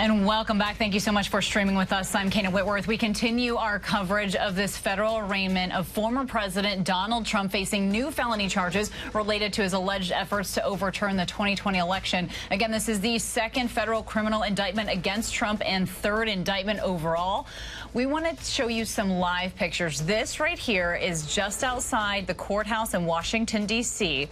And welcome back. Thank you so much for streaming with us. I'm Kana Whitworth. We continue our coverage of this federal arraignment of former President Donald Trump facing new felony charges related to his alleged efforts to overturn the 2020 election. Again, this is the second federal criminal indictment against Trump and third indictment overall. We want to show you some live pictures. This right here is just outside the courthouse in Washington, D.C.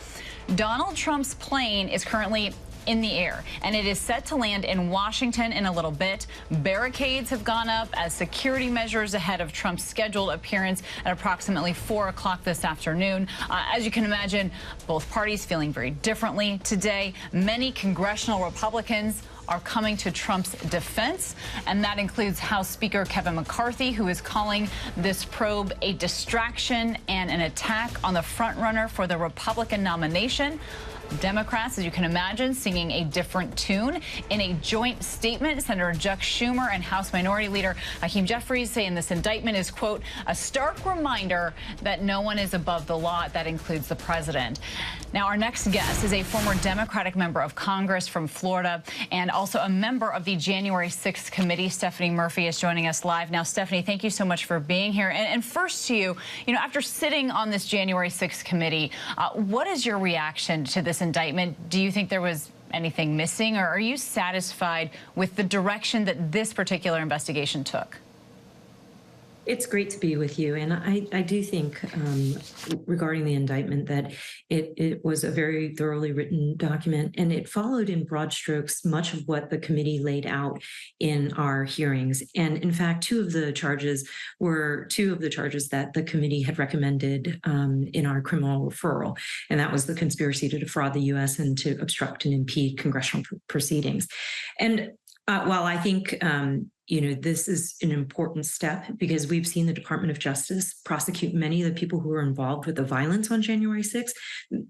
Donald Trump's plane is currently in the air, and it is set to land in Washington in a little bit. Barricades have gone up as security measures ahead of Trump's scheduled appearance at approximately 4 o'clock this afternoon. As you can imagine, both parties feeling very differently today. Many congressional Republicans are coming to Trump's defense, and that includes House Speaker Kevin McCarthy, who is calling this probe a distraction and an attack on the frontrunner for the Republican nomination. Democrats, as you can imagine, singing a different tune. In a joint statement, Senator Chuck Schumer and House Minority Leader Hakeem Jeffries saying this indictment is, quote, a stark reminder that no one is above the law. That includes the president. Now, our next guest is a former Democratic member of Congress from Florida and also a member of the January 6th committee. Stephanie Murphy is joining us live. Now, Stephanie, thank you so much for being here. And first to you, after sitting on this January 6th committee, what is your reaction to this indictment? Do you think there was anything missing, or are you satisfied with the direction that this particular investigation took? It's great to be with you, and I do think regarding the indictment that it was a very thoroughly written document, and it followed in broad strokes much of what the committee laid out in our hearings. And in fact, two of the charges that the committee had recommended in our criminal referral, and that was the conspiracy to defraud the U.S. and to obstruct and impede congressional proceedings. And while I think this is an important step because we've seen the Department of Justice prosecute many of the people who were involved with the violence on January 6th,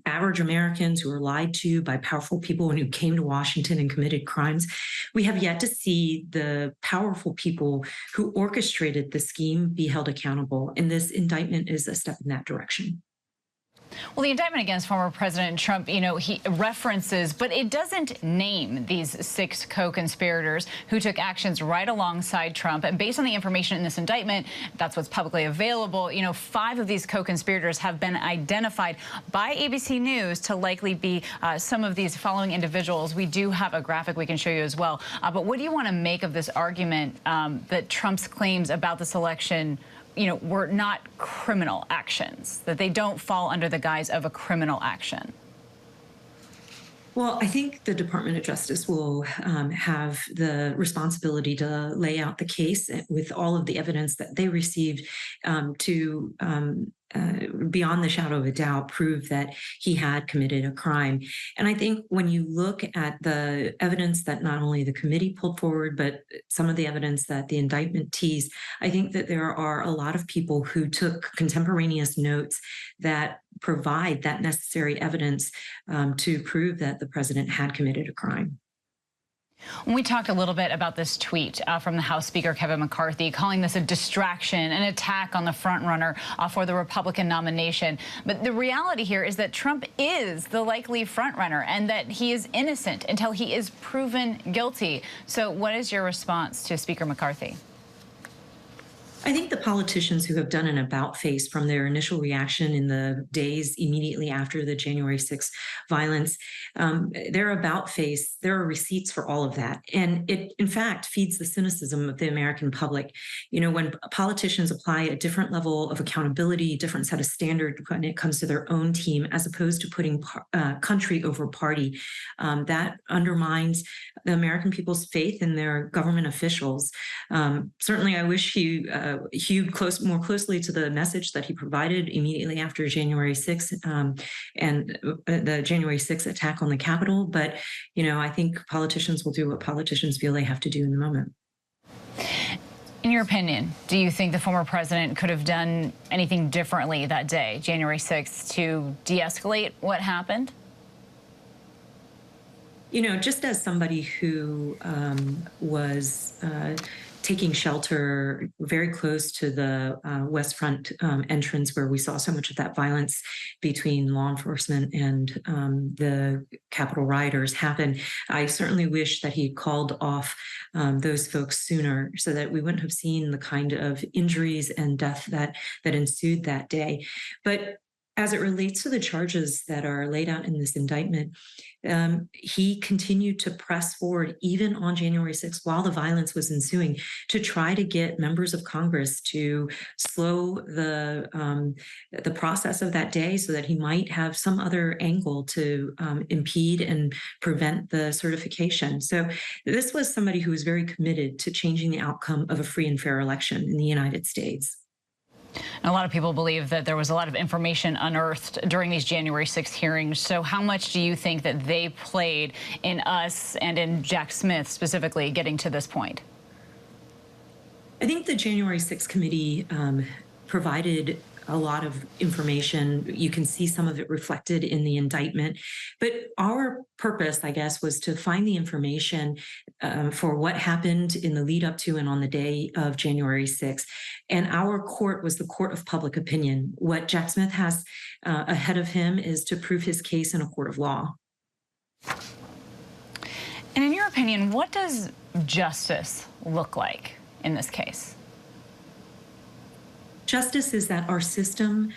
average Americans who were lied to by powerful people and who came to Washington and committed crimes. We have yet to see the powerful people who orchestrated the scheme be held accountable, and this indictment is a step in that direction. Well, the indictment against former President Trump, he references, but it doesn't name these 6 co-conspirators who took actions right alongside Trump. And based on the information in this indictment, that's what's publicly available, 5 of these co-conspirators have been identified by ABC News to likely be some of these following individuals. We do have a graphic we can show you as well. But what do you want to make of this argument that Trump's claims about this election were not criminal actions, that they don't fall under the guise of a criminal action? Well, I think the Department of Justice will have the responsibility to lay out the case with all of the evidence that they received to beyond the shadow of a doubt, prove that he had committed a crime. And I think when you look at the evidence that not only the committee pulled forward, but some of the evidence that the indictment teased, I think that there are a lot of people who took contemporaneous notes that provide that necessary evidence to prove that the president had committed a crime. We talked a little bit about this tweet from the House Speaker Kevin McCarthy, calling this a distraction, an attack on the frontrunner for the Republican nomination. But the reality here is that Trump is the likely frontrunner and that he is innocent until he is proven guilty. So what is your response to Speaker McCarthy? I think the politicians who have done an about-face from their initial reaction in the days immediately after the January 6th violence, their about-face, there are receipts for all of that. And it, in fact, feeds the cynicism of the American public. When politicians apply a different level of accountability, different set of standards when it comes to their own team, as opposed to putting country over party, that undermines the American people's faith in their government officials. Certainly, I wish he hewed more closely to the message that he provided immediately after January 6th and the January 6th attack on the Capitol. But, I think politicians will do what politicians feel they have to do in the moment. In your opinion, do you think the former president could have done anything differently that day, January 6th, to de-escalate what happened? Just as somebody who was taking shelter very close to the West Front entrance, where we saw so much of that violence between law enforcement and the Capitol rioters happen. I certainly wish that he called off those folks sooner, so that we wouldn't have seen the kind of injuries and death that ensued that day. But as it relates to the charges that are laid out in this indictment, he continued to press forward even on January 6th, while the violence was ensuing, to try to get members of Congress to slow the process of that day, so that he might have some other angle to impede and prevent the certification. So this was somebody who was very committed to changing the outcome of a free and fair election in the United States. And a lot of people believe that there was a lot of information unearthed during these January 6th hearings. So how much do you think that they played in us and in Jack Smith specifically getting to this point? I think the January 6th committee provided a lot of information. You can see some of it reflected in the indictment. But our purpose, I guess, was to find the information for what happened in the lead up to and on the day of January 6th. And our court was the court of public opinion. What Jack Smith has ahead of him is to prove his case in a court of law. And in your opinion, what does justice look like in this case? Justice is that our system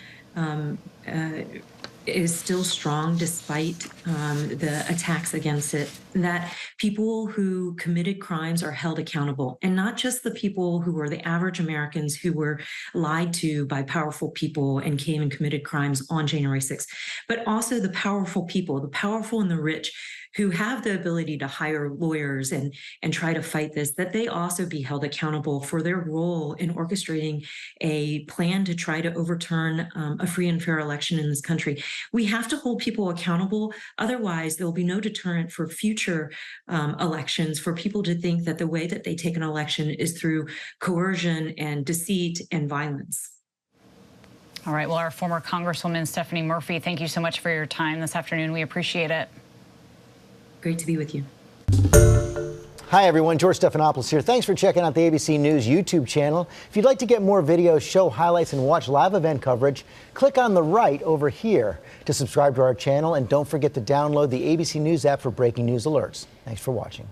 is still strong despite the attacks against it, that people who committed crimes are held accountable, and not just the people who were the average Americans who were lied to by powerful people and came and committed crimes on January 6th, but also the powerful people, the powerful and the rich, who have the ability to hire lawyers and try to fight this, that they also be held accountable for their role in orchestrating a plan to try to overturn a free and fair election in this country. We have to hold people accountable. Otherwise, there will be no deterrent for future elections, for people to think that the way that they take an election is through coercion and deceit and violence. All right. Well, our former Congresswoman Stephanie Murphy, thank you so much for your time this afternoon. We appreciate it. Great to be with you. Hi, everyone. George Stephanopoulos here. Thanks for checking out the ABC News YouTube channel. If you'd like to get more videos, show highlights, and watch live event coverage, click on the right over here to subscribe to our channel. And don't forget to download the ABC News app for breaking news alerts. Thanks for watching.